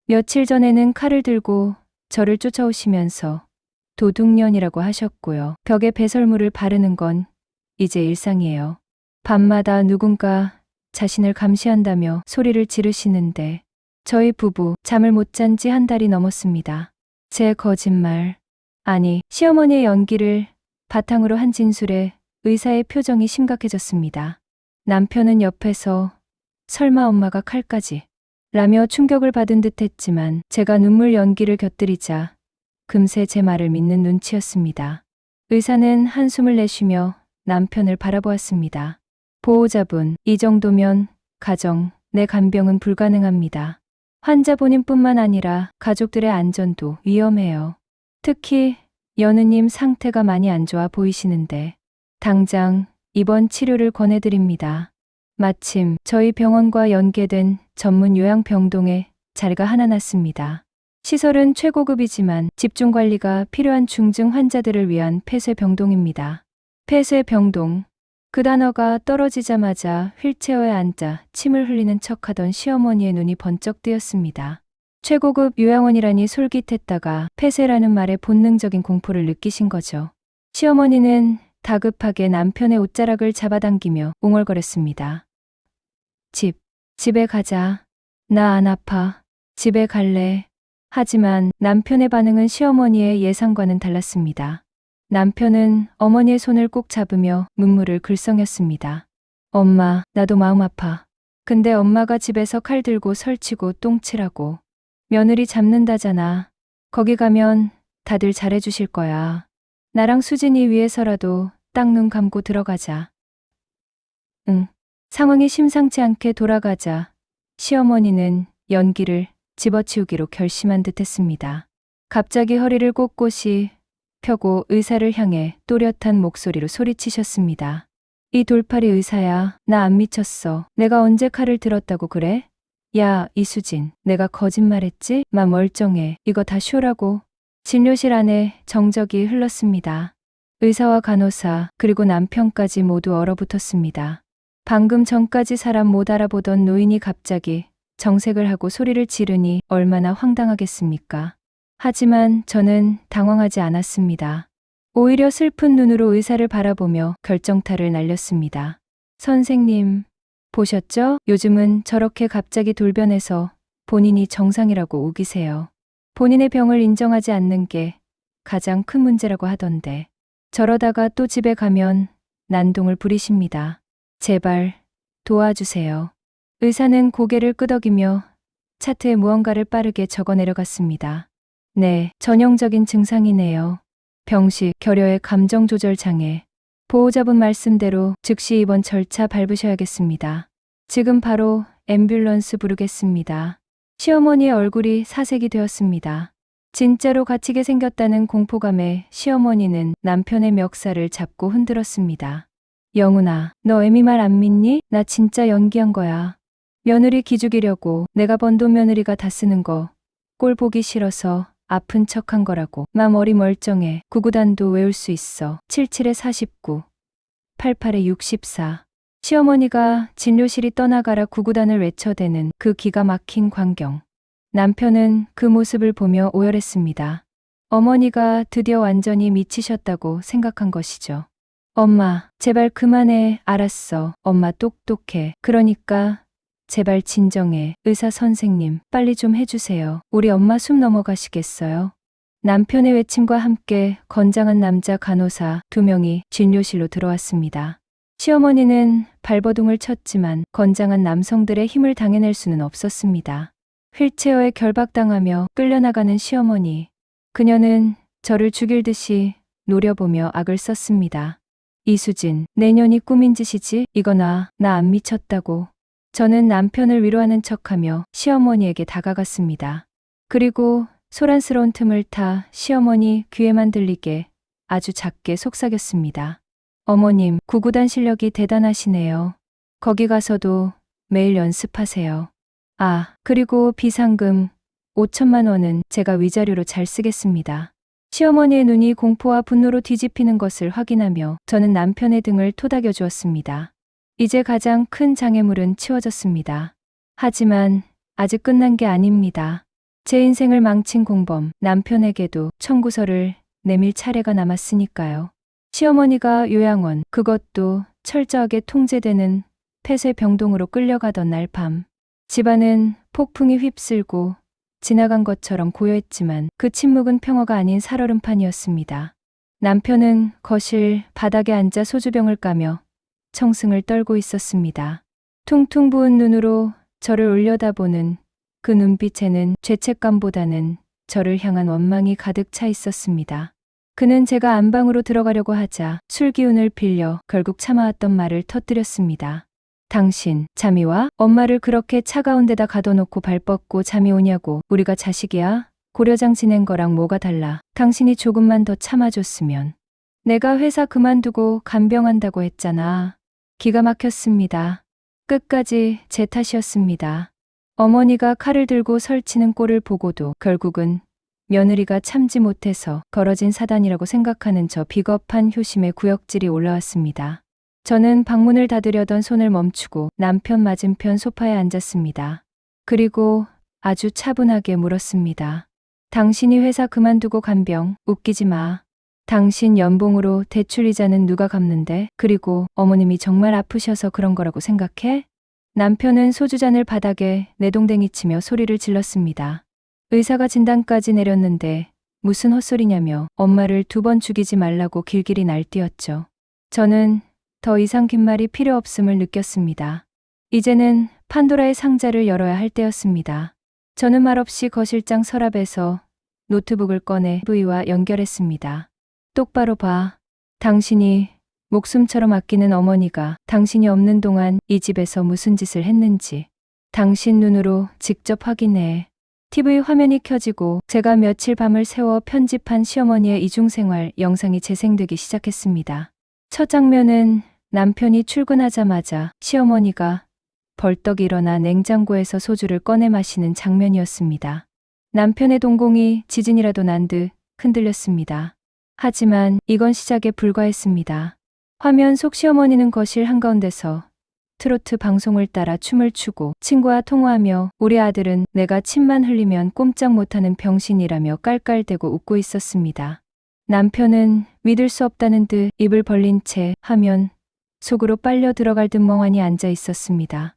Speaker 1: 며칠 전에는 칼을 들고 저를 쫓아오시면서 도둑년이라고 하셨고요. 벽에 배설물을 바르는 건 이제 일상이에요. 밤마다 누군가 자신을 감시한다며 소리를 지르시는데 저희 부부 잠을 못 잔 지 한 달이 넘었습니다. 제 거짓말, 아니 시어머니의 연기를 바탕으로 한 진술에 의사의 표정이 심각해졌습니다. 남편은 옆에서 설마 엄마가 칼까지 라며 충격을 받은 듯 했지만 제가 눈물 연기를 곁들이자 금세 제 말을 믿는 눈치였습니다. 의사는 한숨을 내쉬며 남편을 바라보았습니다. 보호자분, 이 정도면 가정 내 간병은 불가능합니다. 환자 본인뿐만 아니라 가족들의 안전도 위험해요. 특히 여느님 상태가 많이 안 좋아 보이시는데 당장 입원 치료를 권해드립니다. 마침 저희 병원과 연계된 전문 요양병동에 자리가 하나 났습니다. 시설은 최고급이지만 집중관리가 필요한 중증 환자들을 위한 폐쇄병동입니다. 폐쇄병동. 그 단어가 떨어지자마자 휠체어에 앉아 침을 흘리는 척하던 시어머니의 눈이 번쩍 뜨였습니다. 최고급 요양원이라니 솔깃했다가 폐쇄라는 말에 본능적인 공포를 느끼신 거죠. 시어머니는 다급하게 남편의 옷자락을 잡아당기며 웅얼거렸습니다. 집에 가자. 나 안 아파. 집에 갈래. 하지만 남편의 반응은 시어머니의 예상과는 달랐습니다. 남편은 어머니의 손을 꼭 잡으며 눈물을 글썽였습니다. 엄마, 나도 마음 아파. 근데 엄마가 집에서 칼 들고 설치고 똥칠하고 며느리 잡는다잖아. 거기 가면 다들 잘해주실 거야. 나랑 수진이 위해서라도 딱 눈 감고 들어가자. 응. 상황이 심상치 않게 돌아가자 시어머니는 연기를 집어치우기로 결심한 듯했습니다. 갑자기 허리를 꼿꼿이 펴고 의사를 향해 또렷한 목소리로 소리치셨습니다. 이 돌팔이 의사야. 나 안 미쳤어. 내가 언제 칼을 들었다고 그래? 야, 이수진. 내가 거짓말했지? 마 멀쩡해. 이거 다 쇼라고. 진료실 안에 정적이 흘렀습니다. 의사와 간호사 그리고 남편까지 모두 얼어붙었습니다. 방금 전까지 사람 못 알아보던 노인이 갑자기 정색을 하고 소리를 지르니 얼마나 황당하겠습니까? 하지만 저는 당황하지 않았습니다. 오히려 슬픈 눈으로 의사를 바라보며 결정타를 날렸습니다. 선생님, 보셨죠? 요즘은 저렇게 갑자기 돌변해서 본인이 정상이라고 우기세요. 본인의 병을 인정하지 않는 게 가장 큰 문제라고 하던데 저러다가 또 집에 가면 난동을 부리십니다. 제발 도와주세요. 의사는 고개를 끄덕이며 차트에 무언가를 빠르게 적어 내려갔습니다. 네, 전형적인 증상이네요. 병식, 결여의 감정 조절 장애. 보호자분 말씀대로 즉시 입원 절차 밟으셔야겠습니다. 지금 바로 앰뷸런스 부르겠습니다. 시어머니의 얼굴이 사색이 되었습니다. 진짜로 갇히게 생겼다는 공포감에 시어머니는 남편의 멱살을 잡고 흔들었습니다. 영훈아, 너 애미 말 안 믿니? 나 진짜 연기한 거야. 며느리 기죽이려고 내가 번 돈 며느리가 다 쓰는 거 꼴 보기 싫어서 아픈 척한 거라고. 마 머리 멀쩡해. 구구단도 외울 수 있어. 77에 49, 88에 64. 시어머니가 진료실이 떠나가라 구구단을 외쳐대는 그 기가 막힌 광경. 남편은 그 모습을 보며 오열했습니다. 어머니가 드디어 완전히 미치셨다고 생각한 것이죠. 엄마, 제발 그만해. 알았어. 엄마 똑똑해. 그러니까 제발 진정해. 의사 선생님, 빨리 좀 해주세요. 우리 엄마 숨 넘어가시겠어요? 남편의 외침과 함께 건장한 남자 간호사 2명이 진료실로 들어왔습니다. 시어머니는 발버둥을 쳤지만 건장한 남성들의 힘을 당해낼 수는 없었습니다. 휠체어에 결박당하며 끌려나가는 시어머니. 그녀는 저를 죽일 듯이 노려보며 악을 썼습니다. 이수진, 내년이 꿈인 짓이지? 이거 나 안 미쳤다고. 저는 남편을 위로하는 척하며 시어머니에게 다가갔습니다. 그리고 소란스러운 틈을 타 시어머니 귀에만 들리게 아주 작게 속삭였습니다. 어머님, 구구단 실력이 대단하시네요. 거기 가서도 매일 연습하세요. 아, 그리고 비상금 5천만 원은 제가 위자료로 잘 쓰겠습니다. 시어머니의 눈이 공포와 분노로 뒤집히는 것을 확인하며 저는 남편의 등을 토닥여 주었습니다. 이제 가장 큰 장애물은 치워졌습니다. 하지만 아직 끝난 게 아닙니다. 제 인생을 망친 공범 남편에게도 청구서를 내밀 차례가 남았으니까요. 시어머니가 요양원, 그것도 철저하게 통제되는 폐쇄병동으로 끌려가던 날 밤. 집안은 폭풍이 휩쓸고 지나간 것처럼 고요했지만 그 침묵은 평화가 아닌 살얼음판이었습니다. 남편은 거실 바닥에 앉아 소주병을 까며 청승을 떨고 있었습니다. 퉁퉁 부은 눈으로 저를 올려다보는 그 눈빛에는 죄책감보다는 저를 향한 원망이 가득 차 있었습니다. 그는 제가 안방으로 들어가려고 하자 술 기운을 빌려 결국 참아왔던 말을 터뜨렸습니다. 당신, 잠이 와? 엄마를 그렇게 차가운 데다 가둬놓고 발 뻗고 잠이 오냐고. 우리가 자식이야? 고려장 지낸 거랑 뭐가 달라. 당신이 조금만 더 참아줬으면. 내가 회사 그만두고 간병한다고 했잖아. 기가 막혔습니다. 끝까지 제 탓이었습니다. 어머니가 칼을 들고 설치는 꼴을 보고도 결국은 며느리가 참지 못해서 벌어진 사단이라고 생각하는 저 비겁한 효심의 구역질이 올라왔습니다. 저는 방문을 닫으려던 손을 멈추고 남편 맞은편 소파에 앉았습니다. 그리고 아주 차분하게 물었습니다. 당신이 회사 그만두고 간병, 웃기지 마. 당신 연봉으로 대출 이자는 누가 갚는데? 그리고 어머님이 정말 아프셔서 그런 거라고 생각해? 남편은 소주잔을 바닥에 내동댕이 치며 소리를 질렀습니다. 의사가 진단까지 내렸는데 무슨 헛소리냐며 엄마를 2번 죽이지 말라고 길길이 날뛰었죠. 저는 더 이상 긴 말이 필요 없음을 느꼈습니다. 이제는 판도라의 상자를 열어야 할 때였습니다. 저는 말없이 거실장 서랍에서 노트북을 꺼내 TV와 연결했습니다. 똑바로 봐. 당신이 목숨처럼 아끼는 어머니가 당신이 없는 동안 이 집에서 무슨 짓을 했는지 당신 눈으로 직접 확인해. TV 화면이 켜지고 제가 며칠 밤을 새워 편집한 시어머니의 이중생활 영상이 재생되기 시작했습니다. 첫 장면은 남편이 출근하자마자 시어머니가 벌떡 일어나 냉장고에서 소주를 꺼내 마시는 장면이었습니다. 남편의 동공이 지진이라도 난 듯 흔들렸습니다. 하지만 이건 시작에 불과했습니다. 화면 속 시어머니는 거실 한가운데서 트로트 방송을 따라 춤을 추고 친구와 통화하며 우리 아들은 내가 침만 흘리면 꼼짝 못하는 병신이라며 깔깔대고 웃고 있었습니다. 남편은 믿을 수 없다는 듯 입을 벌린 채 화면 속으로 빨려 들어갈 듯 멍하니 앉아 있었습니다.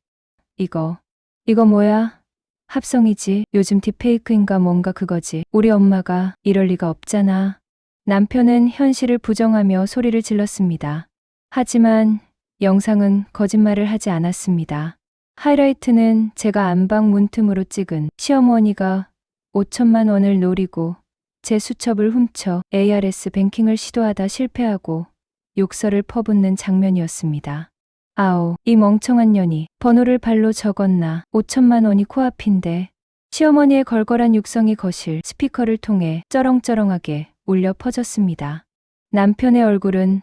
Speaker 1: 이거 뭐야? 합성이지. 요즘 딥페이크인가 뭔가 그거지. 우리 엄마가 이럴 리가 없잖아. 남편은 현실을 부정하며 소리를 질렀습니다. 하지만 영상은 거짓말을 하지 않았습니다. 하이라이트는 제가 안방 문틈으로 찍은 시어머니가 5천만 원을 노리고 제 수첩을 훔쳐 ARS 뱅킹을 시도하다 실패하고 욕설을 퍼붓는 장면이었습니다. 아오, 이 멍청한 년이 번호를 발로 적었나. 5천만 원이 코앞인데. 시어머니의 걸걸한 육성이 거실 스피커를 통해 쩌렁쩌렁하게 울려 퍼졌습니다. 남편의 얼굴은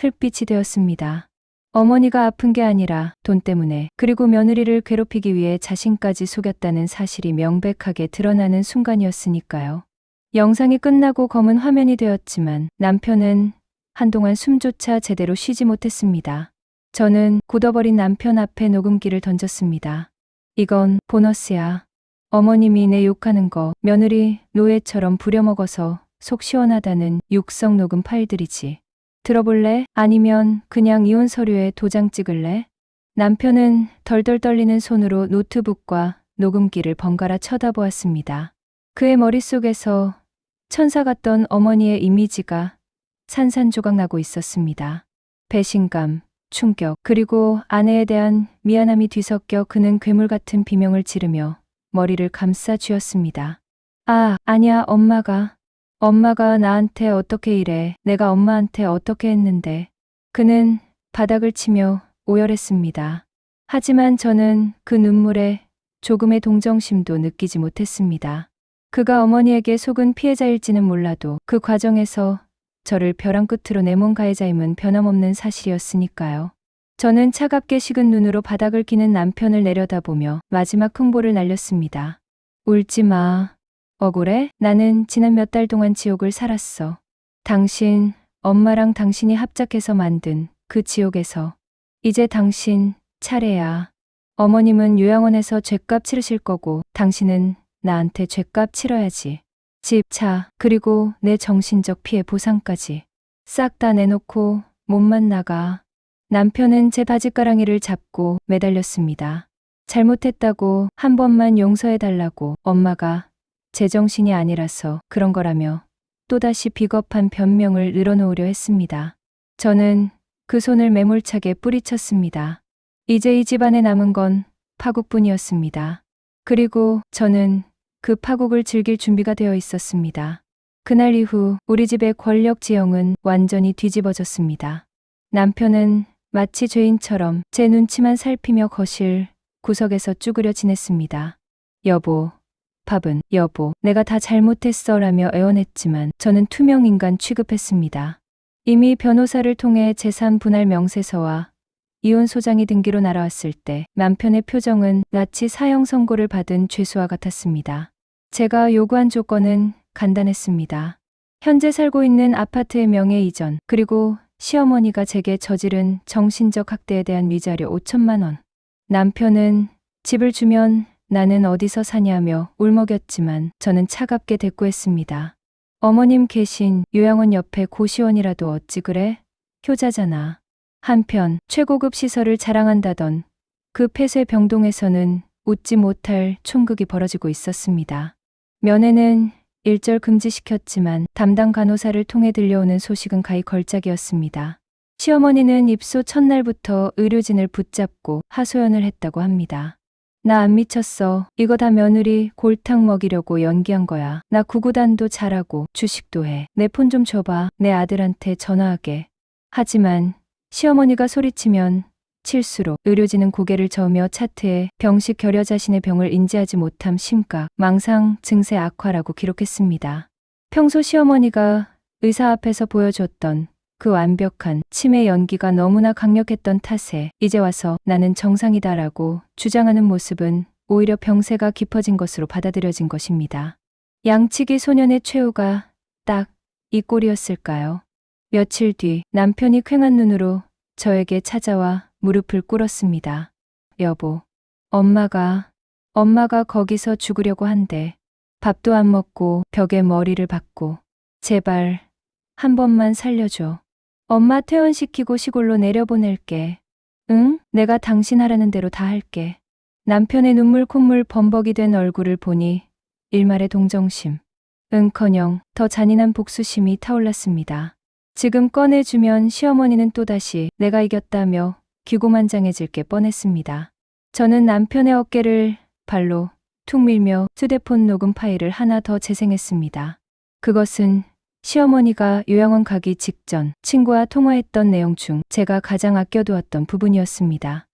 Speaker 1: 흙빛이 되었습니다. 어머니가 아픈 게 아니라 돈 때문에 그리고 며느리를 괴롭히기 위해 자신까지 속였다는 사실이 명백하게 드러나는 순간이었으니까요. 영상이 끝나고 검은 화면이 되었지만 남편은 한동안 숨조차 제대로 쉬지 못했습니다. 저는 굳어버린 남편 앞에 녹음기를 던졌습니다. 이건 보너스야. 어머님이 내 욕하는 거 며느리 노예처럼 부려먹어서 속 시원하다는 육성 녹음 파일들이지. 들어볼래? 아니면 그냥 이혼 서류에 도장 찍을래? 남편은 덜덜 떨리는 손으로 노트북과 녹음기를 번갈아 쳐다보았습니다. 그의 머릿속에서 천사 같던 어머니의 이미지가 산산조각 나고 있었습니다. 배신감, 충격, 그리고 아내에 대한 미안함이 뒤섞여 그는 괴물 같은 비명을 지르며 머리를 감싸 쥐었습니다. 아니야, 엄마가 나한테 어떻게 이래. 내가 엄마한테 어떻게 했는데. 그는 바닥을 치며 오열했습니다. 하지만 저는 그 눈물에 조금의 동정심도 느끼지 못했습니다. 그가 어머니에게 속은 피해자일지는 몰라도 그 과정에서 저를 벼랑 끝으로 내몬 가해자임은 변함없는 사실이었으니까요. 저는 차갑게 식은 눈으로 바닥을 기는 남편을 내려다보며 마지막 흥보를 날렸습니다. 울지 마. 억울해? 나는 지난 몇 달 동안 지옥을 살았어. 당신, 엄마랑 당신이 합작해서 만든 그 지옥에서. 이제 당신 차례야. 어머님은 요양원에서 죗값 치르실 거고 당신은 나한테 죗값 치러야지. 집, 차, 그리고 내 정신적 피해 보상까지. 싹 다 내놓고 몸만 나가. 남편은 제 바지가랑이를 잡고 매달렸습니다. 잘못했다고 한 번만 용서해달라고. 엄마가 제정신이 아니라서 그런 거라며 또다시 비겁한 변명을 늘어놓으려 했습니다. 저는 그 손을 매몰차게 뿌리쳤습니다. 이제 이 집안에 남은 건 파국뿐이었습니다. 그리고 저는 그 파국을 즐길 준비가 되어 있었습니다. 그날 이후 우리 집의 권력 지형은 완전히 뒤집어졌습니다. 남편은 마치 죄인처럼 제 눈치만 살피며 거실 구석에서 쭈그려 지냈습니다. 여보, 밥은? 여보, 내가 다 잘못했어 라며 애원했지만 저는 투명인간 취급했습니다. 이미 변호사를 통해 재산 분할 명세서와 이혼 소장이 등기로 날아왔을 때 남편의 표정은 마치 사형 선고를 받은 죄수와 같았습니다. 제가 요구한 조건은 간단했습니다. 현재 살고 있는 아파트의 명예 이전, 그리고 시어머니가 제게 저지른 정신적 학대에 대한 위자료 5천만 원. 남편은 집을 주면 나는 어디서 사냐며 울먹였지만 저는 차갑게 대꾸했습니다. 어머님 계신 요양원 옆에 고시원이라도 어찌 그래? 효자잖아. 한편 최고급 시설을 자랑한다던 그 폐쇄 병동에서는 웃지 못할 총극이 벌어지고 있었습니다. 면회는 일절 금지시켰지만 담당 간호사를 통해 들려오는 소식은 가히 걸작이었습니다. 시어머니는 입소 첫날부터 의료진을 붙잡고 하소연을 했다고 합니다. 나 안 미쳤어. 이거 다 며느리 골탕 먹이려고 연기한 거야. 나 구구단도 잘하고 주식도 해. 내 폰 좀 줘봐. 내 아들한테 전화하게. 하지만 시어머니가 소리치면 칠수록 의료진은 고개를 저으며 차트에 병식 결여 자신의 병을 인지하지 못함 심각, 망상, 증세 악화라고 기록했습니다. 평소 시어머니가 의사 앞에서 보여줬던 그 완벽한 치매 연기가 너무나 강력했던 탓에 이제 와서 나는 정상이다라고 주장하는 모습은 오히려 병세가 깊어진 것으로 받아들여진 것입니다. 양치기 소년의 최후가 딱 이 꼴이었을까요? 며칠 뒤 남편이 퀭한 눈으로 저에게 찾아와 무릎을 꿇었습니다. 여보, 엄마가 거기서 죽으려고 한대. 밥도 안 먹고 벽에 머리를 박고. 제발 한 번만 살려줘. 엄마 퇴원시키고 시골로 내려보낼게. 응? 내가 당신 하라는 대로 다 할게. 남편의 눈물 콧물 범벅이 된 얼굴을 보니 일말의 동정심, 응커녕 더 잔인한 복수심이 타올랐습니다. 지금 꺼내주면 시어머니는 또다시 내가 이겼다며 기고만장해질 게 뻔했습니다. 저는 남편의 어깨를 발로 툭 밀며 휴대폰 녹음 파일을 하나 더 재생했습니다. 그것은 시어머니가 요양원 가기 직전 친구와 통화했던 내용 중 제가 가장 아껴두었던 부분이었습니다.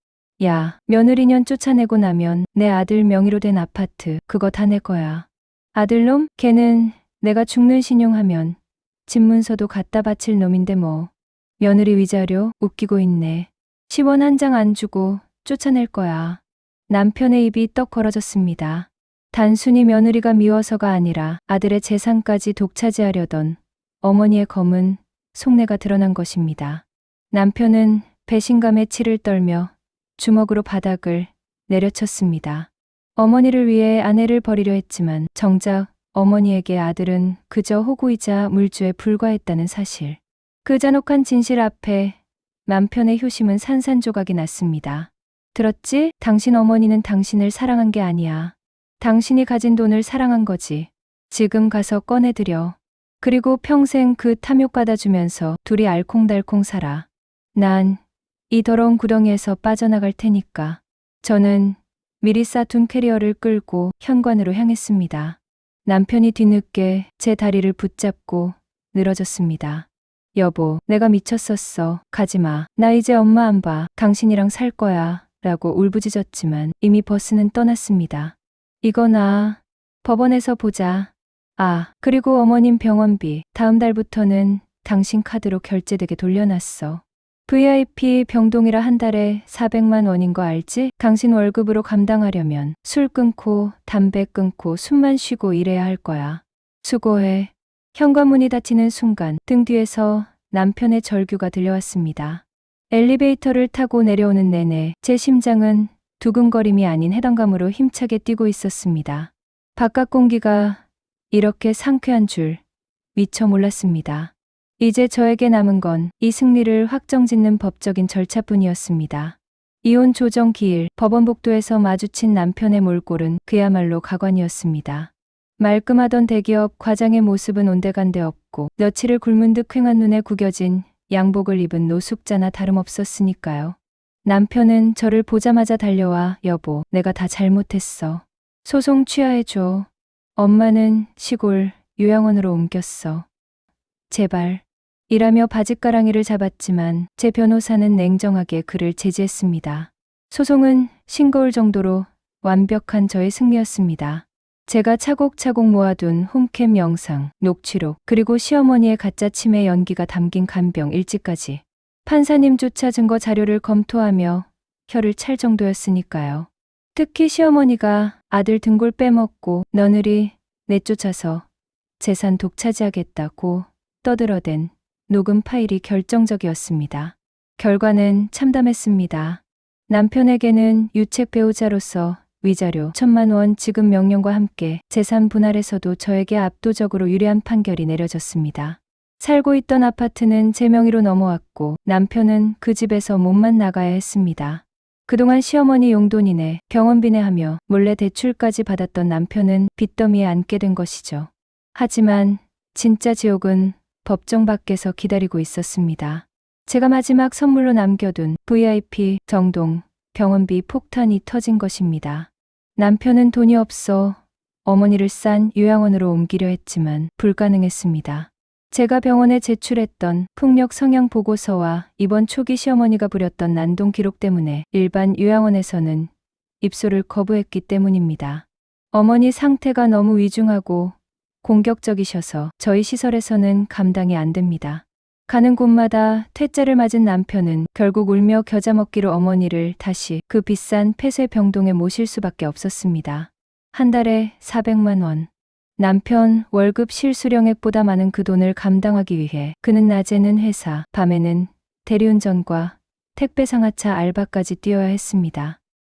Speaker 1: 야, 며느리년 쫓아내고 나면 내 아들 명의로 된 아파트 그거 다 내 거야. 아들놈? 걔는 내가 죽는 신용하면 집문서도 갖다 바칠 놈인데 뭐. 며느리 위자료 웃기고 있네. 10원 한 장 안 주고 쫓아낼 거야. 남편의 입이 떡 벌어졌습니다. 단순히 며느리가 미워서가 아니라 아들의 재산까지 독차지하려던 어머니의 검은 속내가 드러난 것입니다. 남편은 배신감에 치를 떨며 주먹으로 바닥을 내려쳤습니다. 어머니를 위해 아내를 버리려 했지만 정작 어머니에게 아들은 그저 호구이자 물주에 불과했다는 사실. 그 잔혹한 진실 앞에 남편의 효심은 산산조각이 났습니다. 들었지? 당신 어머니는 당신을 사랑한 게 아니야. 당신이 가진 돈을 사랑한 거지. 지금 가서 꺼내드려. 그리고 평생 그 탐욕 받아주면서 둘이 알콩달콩 살아. 난 이 더러운 구덩이에서 빠져나갈 테니까. 저는 미리 싸둔 캐리어를 끌고 현관으로 향했습니다. 남편이 뒤늦게 제 다리를 붙잡고 늘어졌습니다. 여보, 내가 미쳤었어. 가지마. 나 이제 엄마 안 봐. 당신이랑 살 거야. 라고 울부짖었지만 이미 버스는 떠났습니다. 이거나 법원에서 보자. 아, 그리고 어머님 병원비 다음 달부터는 당신 카드로 결제되게 돌려놨어. VIP 병동이라 한 달에 400만 원인 거 알지? 당신 월급으로 감당하려면 술 끊고 담배 끊고 숨만 쉬고 일해야 할 거야. 수고해. 현관문이 닫히는 순간 등 뒤에서 남편의 절규가 들려왔습니다. 엘리베이터를 타고 내려오는 내내 제 심장은 두근거림이 아닌 해방감으로 힘차게 뛰고 있었습니다. 바깥 공기가 이렇게 상쾌한 줄 미처 몰랐습니다. 이제 저에게 남은 건 이 승리를 확정짓는 법적인 절차뿐이었습니다. 이혼 조정 기일 법원 복도에서 마주친 남편의 몰골은 그야말로 가관이었습니다. 말끔하던 대기업 과장의 모습은 온데간데 없고 며칠을 굶은 듯 퀭한 눈에 구겨진 양복을 입은 노숙자나 다름없었으니까요. 남편은 저를 보자마자 달려와 여보, 내가 다 잘못했어. 소송 취하해줘. 엄마는 시골 요양원으로 옮겼어. 제발. 이라며 바짓가랑이를 잡았지만 제 변호사는 냉정하게 그를 제지했습니다. 소송은 싱거울 정도로 완벽한 저의 승리였습니다. 제가 차곡차곡 모아둔 홈캠 영상, 녹취록, 그리고 시어머니의 가짜 치매 연기가 담긴 간병 일지까지 판사님조차 증거 자료를 검토하며 혀를 찰 정도였으니까요. 특히 시어머니가 아들 등골 빼먹고 며느리 내쫓아서 재산 독차지하겠다고 떠들어댄 녹음 파일이 결정적이었습니다. 결과는 참담했습니다. 남편에게는 유책 배우자로서 위자료 1,000만 원 지급 명령과 함께 재산 분할에서도 저에게 압도적으로 유리한 판결이 내려졌습니다. 살고 있던 아파트는 제 명의로 넘어왔고 남편은 그 집에서 몸만 나가야 했습니다. 그동안 시어머니 용돈이네 병원비네 하며 몰래 대출까지 받았던 남편은 빚더미에 앉게 된 것이죠. 하지만 진짜 지옥은 법정 밖에서 기다리고 있었습니다. 제가 마지막 선물로 남겨둔 VIP 정동 병원비 폭탄이 터진 것입니다. 남편은 돈이 없어 어머니를 싼 요양원으로 옮기려 했지만 불가능했습니다. 제가 병원에 제출했던 폭력 성향 보고서와 입원 초기 시어머니가 부렸던 난동 기록 때문에 일반 요양원에서는 입소를 거부했기 때문입니다. 어머니 상태가 너무 위중하고 공격적이셔서 저희 시설에서는 감당이 안 됩니다. 가는 곳마다 퇴짜를 맞은 남편은 결국 울며 겨자 먹기로 어머니를 다시 그 비싼 폐쇄 병동에 모실 수밖에 없었습니다. 한 달에 400만 원. 남편 월급 실수령액보다 많은 그 돈을 감당하기 위해 그는 낮에는 회사, 밤에는 대리운전과 택배 상하차 알바까지 뛰어야 했습니다.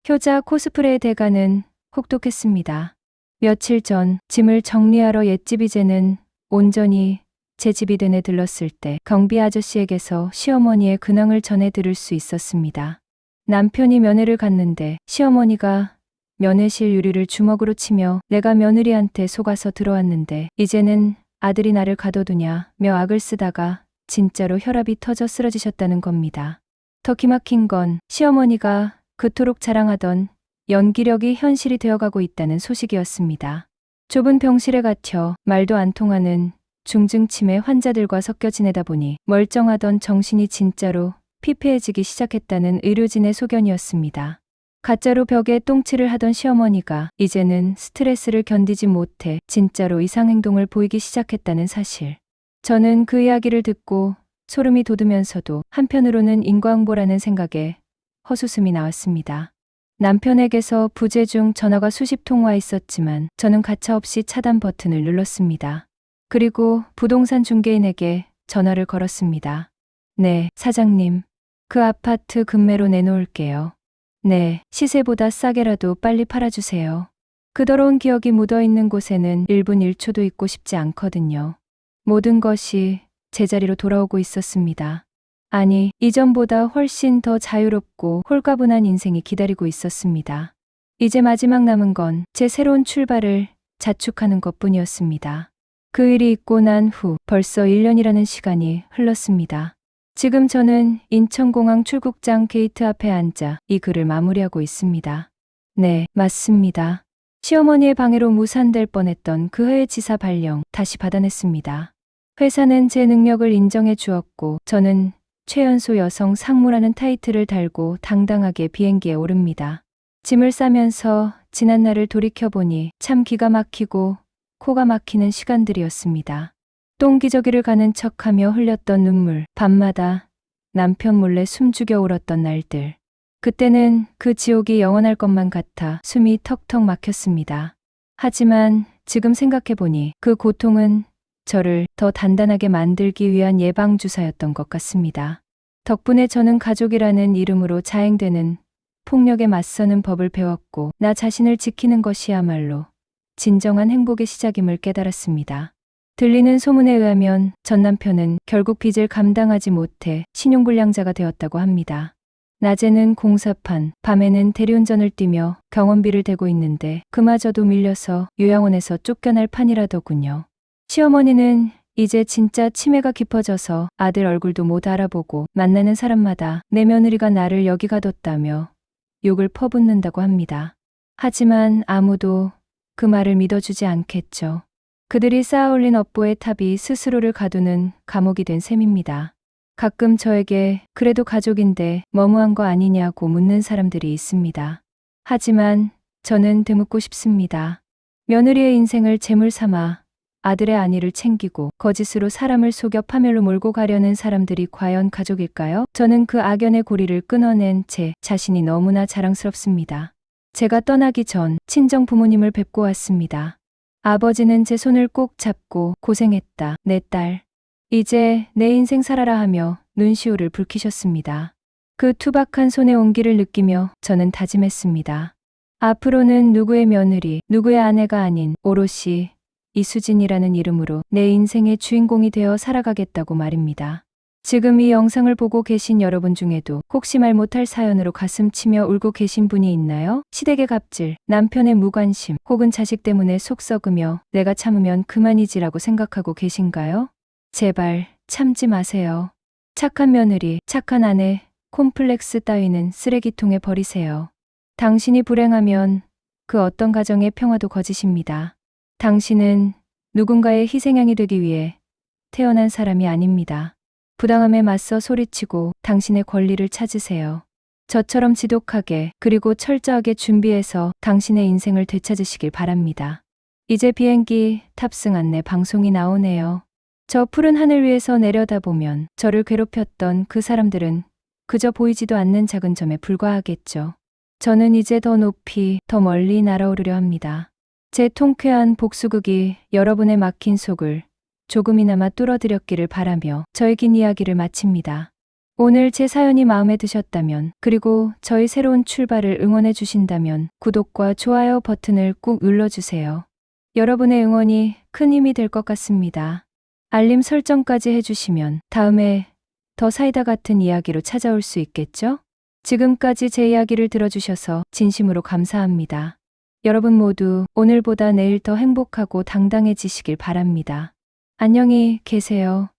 Speaker 1: 효자 코스프레의 대가는 혹독했습니다. 며칠 전 짐을 정리하러 옛집 이제는 온전히 제 집이 되네 들렀을 때 경비 아저씨에게서 시어머니의 근황을 전해 들을 수 있었습니다. 남편이 면회를 갔는데 시어머니가 면회실 유리를 주먹으로 치며 내가 며느리한테 속아서 들어왔는데 이제는 아들이 나를 가둬두냐며 악을 쓰다가 진짜로 혈압이 터져 쓰러지셨다는 겁니다. 더 기막힌 건 시어머니가 그토록 자랑하던 연기력이 현실이 되어가고 있다는 소식이었습니다. 좁은 병실에 갇혀 말도 안 통하는 중증치매 환자들과 섞여 지내다 보니 멀쩡하던 정신이 진짜로 피폐해지기 시작했다는 의료진의 소견이었습니다. 가짜로 벽에 똥칠을 하던 시어머니가 이제는 스트레스를 견디지 못해 진짜로 이상행동을 보이기 시작했다는 사실. 저는 그 이야기를 듣고 소름이 돋으면서도 한편으로는 인과응보라는 생각에 헛웃음이 나왔습니다. 남편에게서 부재 중 전화가 수십 통 와 있었지만 저는 가차없이 차단 버튼을 눌렀습니다. 그리고 부동산 중개인에게 전화를 걸었습니다. 네, 사장님. 그 아파트 금매로 내놓을게요. 네, 시세보다 싸게라도 빨리 팔아주세요. 그 더러운 기억이 묻어있는 곳에는 1분 1초도 있고 싶지 않거든요. 모든 것이 제자리로 돌아오고 있었습니다. 아니, 이전보다 훨씬 더 자유롭고 홀가분한 인생이 기다리고 있었습니다. 이제 마지막 남은 건 제 새로운 출발을 자축하는 것뿐이었습니다. 그 일이 있고 난 후 벌써 1년이라는 시간이 흘렀습니다. 지금 저는 인천공항 출국장 게이트 앞에 앉아 이 글을 마무리하고 있습니다. 네, 맞습니다. 시어머니의 방해로 무산될 뻔했던 그 해의 지사 발령 다시 받아냈습니다. 회사는 제 능력을 인정해 주었고 저는 최연소 여성 상무라는 타이틀을 달고 당당하게 비행기에 오릅니다. 짐을 싸면서 지난 날을 돌이켜보니 참 기가 막히고 코가 막히는 시간들이었습니다. 똥기저귀를 가는 척하며 흘렸던 눈물, 밤마다 남편 몰래 숨죽여 울었던 날들. 그때는 그 지옥이 영원할 것만 같아 숨이 턱턱 막혔습니다. 하지만 지금 생각해보니 그 고통은 저를 더 단단하게 만들기 위한 예방주사였던 것 같습니다. 덕분에 저는 가족이라는 이름으로 자행되는 폭력에 맞서는 법을 배웠고 나 자신을 지키는 것이야말로 진정한 행복의 시작임을 깨달았습니다. 들리는 소문에 의하면 전 남편은 결국 빚을 감당하지 못해 신용불량자가 되었다고 합니다. 낮에는 공사판, 밤에는 대리운전을 뛰며 병원비를 대고 있는데 그마저도 밀려서 요양원에서 쫓겨날 판이라더군요. 시어머니는 이제 진짜 치매가 깊어져서 아들 얼굴도 못 알아보고 만나는 사람마다 내 며느리가 나를 여기 가뒀다며 욕을 퍼붓는다고 합니다. 하지만 아무도 그 말을 믿어주지 않겠죠. 그들이 쌓아올린 업보의 탑이 스스로를 가두는 감옥이 된 셈입니다. 가끔 저에게 그래도 가족인데 머무한 거 아니냐고 묻는 사람들이 있습니다. 하지만 저는 되묻고 싶습니다. 며느리의 인생을 재물 삼아 아들의 안위를 챙기고 거짓으로 사람을 속여 파멸로 몰고 가려는 사람들이 과연 가족일까요? 저는 그 악연의 고리를 끊어낸 제 자신이 너무나 자랑스럽습니다. 제가 떠나기 전 친정 부모님을 뵙고 왔습니다. 아버지는 제 손을 꼭 잡고 고생했다, 내 딸. 이제 내 인생 살아라 하며 눈시울을 붉히셨습니다. 그 투박한 손의 온기를 느끼며 저는 다짐했습니다. 앞으로는 누구의 며느리, 누구의 아내가 아닌 오롯이 이수진이라는 이름으로 내 인생의 주인공이 되어 살아가겠다고 말입니다. 지금 이 영상을 보고 계신 여러분 중에도 혹시 말 못할 사연으로 가슴 치며 울고 계신 분이 있나요? 시댁의 갑질, 남편의 무관심, 혹은 자식 때문에 속 썩으며 내가 참으면 그만이지라고 생각하고 계신가요? 제발 참지 마세요. 착한 며느리, 착한 아내, 콤플렉스 따위는 쓰레기통에 버리세요. 당신이 불행하면 그 어떤 가정의 평화도 거짓입니다. 당신은 누군가의 희생양이 되기 위해 태어난 사람이 아닙니다. 부당함에 맞서 소리치고 당신의 권리를 찾으세요. 저처럼 지독하게 그리고 철저하게 준비해서 당신의 인생을 되찾으시길 바랍니다. 이제 비행기 탑승 안내 방송이 나오네요. 저 푸른 하늘 위에서 내려다보면 저를 괴롭혔던 그 사람들은 그저 보이지도 않는 작은 점에 불과하겠죠. 저는 이제 더 높이, 더 멀리 날아오르려 합니다. 제 통쾌한 복수극이 여러분의 막힌 속을 조금이나마 뚫어드렸기를 바라며 저의 긴 이야기를 마칩니다. 오늘 제 사연이 마음에 드셨다면 그리고 저희 새로운 출발을 응원해 주신다면 구독과 좋아요 버튼을 꾹 눌러주세요. 여러분의 응원이 큰 힘이 될 것 같습니다. 알림 설정까지 해주시면 다음에 더 사이다 같은 이야기로 찾아올 수 있겠죠? 지금까지 제 이야기를 들어주셔서 진심으로 감사합니다. 여러분 모두 오늘보다 내일 더 행복하고 당당해지시길 바랍니다. 안녕히 계세요.